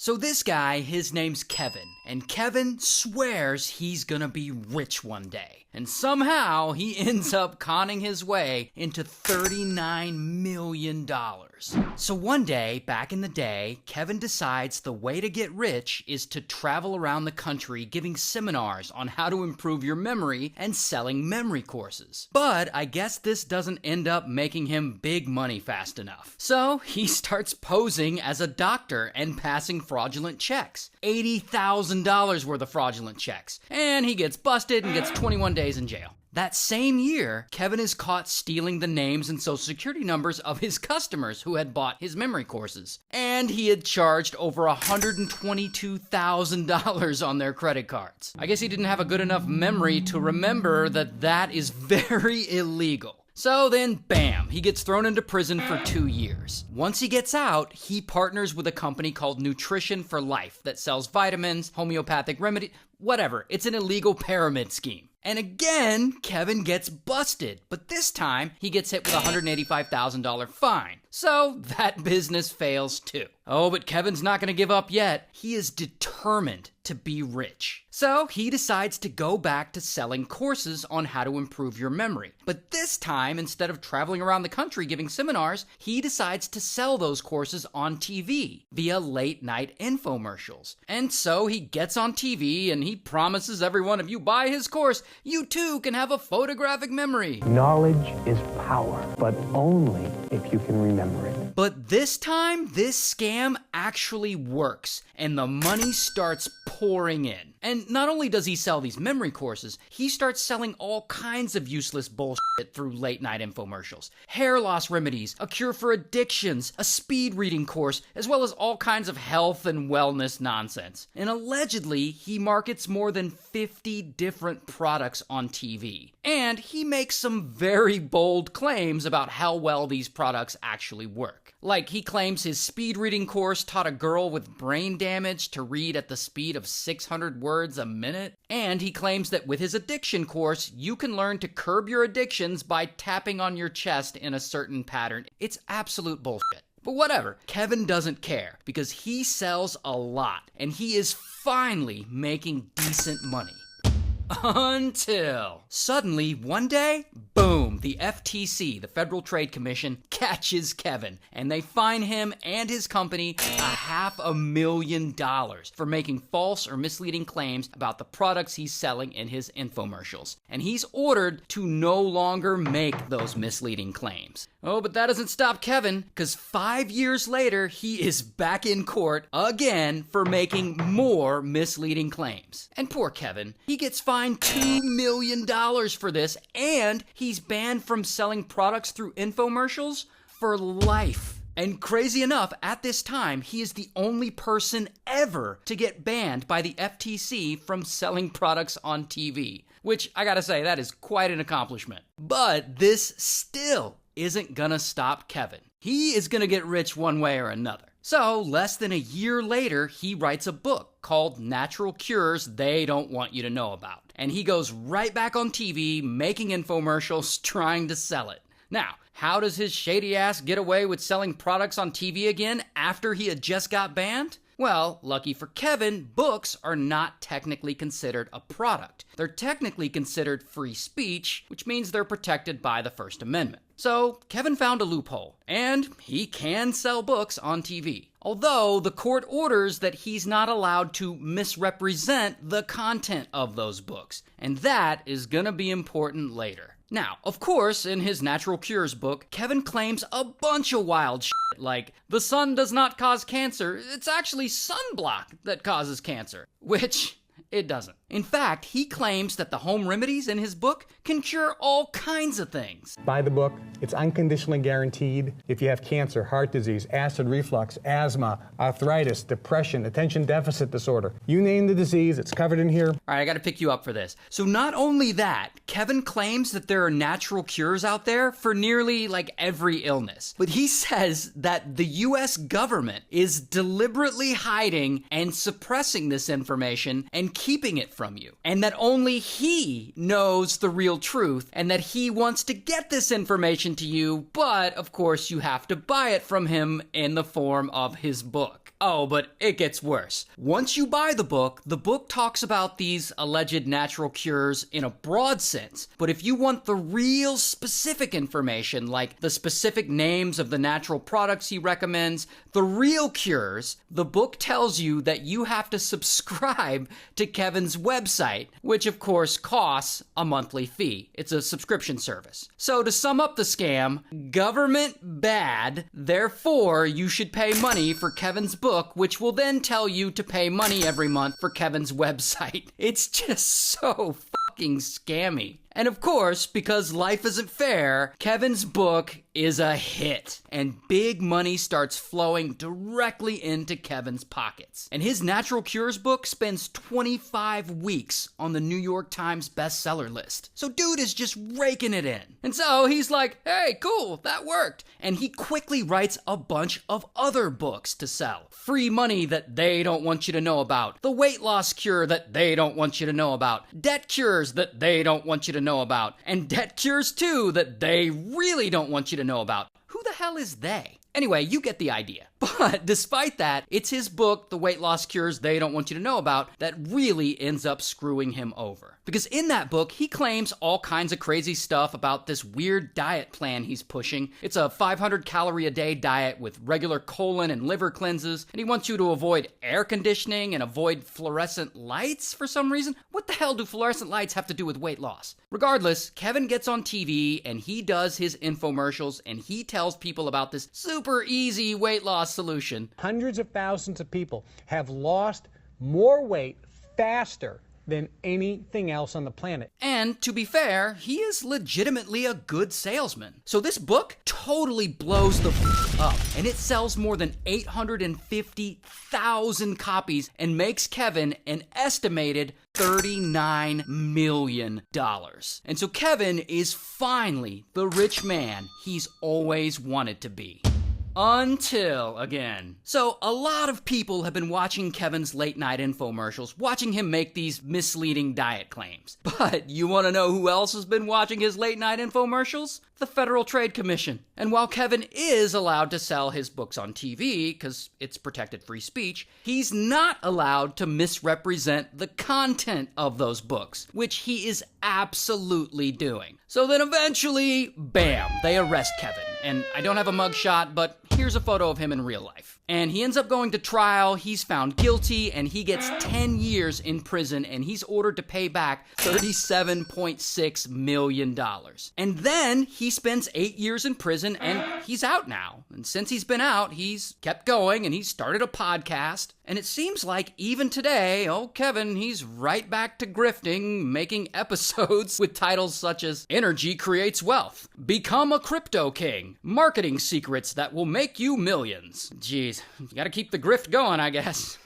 So this guy, his name's Kevin, and Kevin swears he's gonna be rich one day. And somehow he ends up conning his way into $39 million. So one day, back in the day, Kevin decides the way to get rich is to travel around the country giving seminars on how to improve your memory and selling memory courses. But I guess this doesn't end up making him big money fast enough. So he starts posing as a doctor and passing fraudulent checks. $80,000 worth of fraudulent checks. And he gets busted and gets 21 days in jail. That same year, Kevin is caught stealing the names and social security numbers of his customers who had bought his memory courses. And he had charged over $122,000 on their credit cards. I guess he didn't have a good enough memory to remember that that is very illegal. So then, bam, he gets thrown into prison for 2 years. Once he gets out, he partners with a company called Nutrition for Life that sells vitamins, homeopathic remedies, whatever. It's an illegal pyramid scheme. And again, Kevin gets busted, but this time he gets hit with a $185,000 fine. So that business fails too. Oh, but Kevin's not going to give up yet. He is determined to be rich. So he decides to go back to selling courses on how to improve your memory. But this time, instead of traveling around the country giving seminars, he decides to sell those courses on TV via late night infomercials. And so he gets on TV and he promises everyone, if you buy his course, you too can have a photographic memory. Knowledge is power, but only if you can remember it. But this time, this scam actually works, and the money starts pouring in. And not only does he sell these memory courses, he starts selling all kinds of useless bullshit through late-night infomercials. Hair loss remedies, a cure for addictions, a speed reading course, as well as all kinds of health and wellness nonsense. And allegedly, he markets more than 50 different products on TV. And he makes some very bold claims about how well these products actually work. Like, he claims his speed reading course taught a girl with brain damage to read at the speed of 600 words a minute. And he claims that with his addiction course, you can learn to curb your addictions by tapping on your chest in a certain pattern. It's absolute bullshit. But whatever, Kevin doesn't care because he sells a lot and he is finally making decent money. Until suddenly, one day, boom, the FTC, the Federal Trade Commission, catches Kevin, and they fine him and his company $500,000 for making false or misleading claims about the products he's selling in his infomercials. And he's ordered to no longer make those misleading claims. Oh, but that doesn't stop Kevin, because 5 years later, he is back in court again for making more misleading claims. And poor Kevin, he gets fined $2 million for this, and he's banned from selling products through infomercials for life. And crazy enough, at this time, he is the only person ever to get banned by the FTC from selling products on TV. Which, I gotta say, that is quite an accomplishment. But this still isn't gonna stop Kevin. He is gonna get rich one way or another. So, less than a year later, he writes a book called Natural Cures They Don't Want You to Know About. And he goes right back on TV, making infomercials, trying to sell it. Now, how does his shady ass get away with selling products on TV again after he had just got banned? Well, lucky for Kevin, books are not technically considered a product. They're technically considered free speech, which means they're protected by the First Amendment. So, Kevin found a loophole, and he can sell books on TV. Although, the court orders that he's not allowed to misrepresent the content of those books, and that is gonna be important later. Now, of course, in his Natural Cures book, Kevin claims a bunch of wild shit, like, the sun does not cause cancer, it's actually sunblock that causes cancer, which it doesn't. In fact, he claims that the home remedies in his book can cure all kinds of things. Buy the book. It's unconditionally guaranteed. If you have cancer, heart disease, acid reflux, asthma, arthritis, depression, attention deficit disorder, you name the disease, it's covered in here. All right, I gotta pick you up for this. So not only that, Kevin claims that there are natural cures out there for nearly every illness. But he says that the US government is deliberately hiding and suppressing this information and keeping it from you. And that only he knows the real truth, and that he wants to get this information to you, but of course you have to buy it from him in the form of his book. Oh, but it gets worse. Once you buy the book talks about these alleged natural cures in a broad sense. But if you want the real specific information, like the specific names of the natural products he recommends, the real cures, the book tells you that you have to subscribe to Kevin's website, which of course costs a monthly fee. It's a subscription service. So to sum up the scam, government bad, therefore you should pay money for Kevin's book, which will then tell you to pay money every month for Kevin's website. It's just so fucking scammy. And of course, because life isn't fair, Kevin's book is a hit, and big money starts flowing directly into Kevin's pockets. And his Natural Cures book spends 25 weeks on the New York Times bestseller list. So dude is just raking it in. And so he's like, hey, cool, that worked. And he quickly writes a bunch of other books to sell. Free money that they don't want you to know about. The weight loss cure that they don't want you to know about. Debt cures that they don't want you to know about. And debt cures too that they really don't want you to know about. Who the hell is they? Anyway, you get the idea. But despite that, it's his book, The Weight Loss Cures They Don't Want You to Know About, that really ends up screwing him over. Because in that book, he claims all kinds of crazy stuff about this weird diet plan he's pushing. It's a 500 calorie a day diet with regular colon and liver cleanses, and he wants you to avoid air conditioning and avoid fluorescent lights for some reason. What the hell do fluorescent lights have to do with weight loss? Regardless, Kevin gets on TV and he does his infomercials and he tells people about this super easy weight loss solution. Hundreds of thousands of people have lost more weight faster than anything else on the planet. And to be fair, he is legitimately a good salesman. So this book totally blows the up, and it sells more than 850,000 copies and makes Kevin an estimated $39 million. And so Kevin is finally the rich man he's always wanted to be. Until again. So a lot of people have been watching Kevin's late night infomercials, watching him make these misleading diet claims. But you want to know who else has been watching his late night infomercials? The Federal Trade Commission. And while Kevin is allowed to sell his books on TV, because it's protected free speech, he's not allowed to misrepresent the content of those books, which he is absolutely doing. So then eventually, bam, they arrest Kevin. And I don't have a mugshot, but here's a photo of him in real life. And he ends up going to trial, he's found guilty, and he gets 10 years in prison, and he's ordered to pay back $37.6 million. And then he spends 8 years in prison, and he's out now. And since he's been out, he's kept going, and he's started a podcast. And it seems like even today, Kevin, he's right back to grifting, making episodes with titles such as Energy Creates Wealth, Become a Crypto King, Marketing Secrets That Will Make You Millions. Jeez, you gotta keep the grift going, I guess.